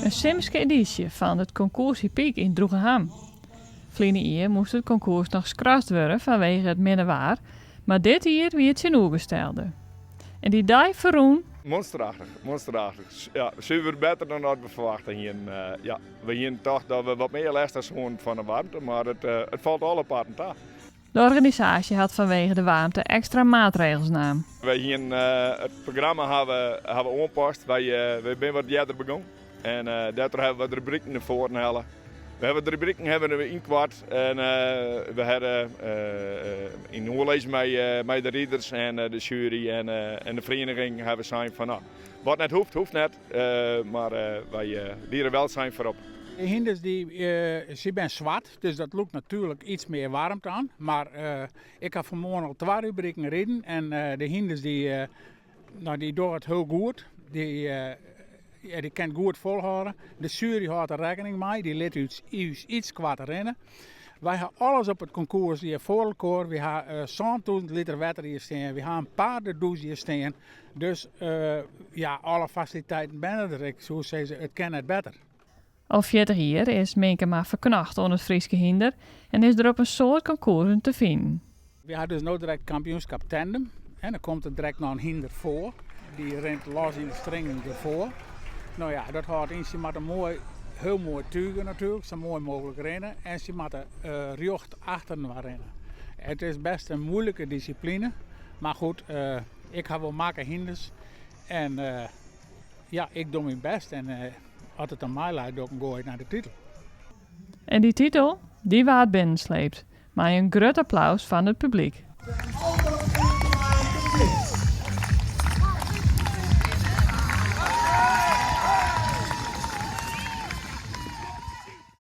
Een simske editie van het concours Piek in Droegeham. Verleden jaar moest het concours nog skrast worden vanwege het minderwaar, maar dit jaar wie het zijn oergestelde. En die dag verroen. Monsterachtig. Ja, super beter dan dat we verwachten hier. Ja, we hier toch dat we wat meer last hebben van de warmte, maar het valt alle parten aan. De organisatie had vanwege de warmte extra maatregels genomen. Wij hier het programma hebben aanpast. Wij zijn wat eerder begonnen. En daardoor hebben we de rubrieken naar voren halen. De rubrieken we inkwart en we hadden in oorlees met de rieders en de jury en de vereniging hebben zijn van nou, wat net hoeft net, maar wij leren wel zijn voorop. De hinders ze zijn zwart, dus dat loopt natuurlijk iets meer warmte aan. Maar ik heb vanmorgen al 2 rubrieken gereden en de hinders die doen het heel goed. Die kan goed volhouden. De jury houdt er rekening mee, die laat u iets kwart rennen. Wij hebben alles op het concours hier voor elkaar. We hebben 100.000 liter water hier staan, we hebben een paardendouche hier staan. Dus ja, alle faciliteiten zijn er. Ik zou zeggen, het kan net beter. Al 40 jaar is Minkema verknacht onder het Frieske hinder en is er op een soort concours te vinden. We hebben dus nu direct kampioenschap tandem. En dan komt er direct nog een hinder voor. Die rent los in de stringen ervoor. Nou ja, dat houdt in, ze moeten heel mooi tuigen natuurlijk, zo mooi mogelijk rennen. En ze moeten recht achter rennen. Het is best een moeilijke discipline. Maar goed, ik ga wel maken hinders. En ja, ik doe mijn best. En als het aan mij lijkt, dan ga ik naar de titel. En die titel, die waard binnensleept. Maar een groot applaus van het publiek.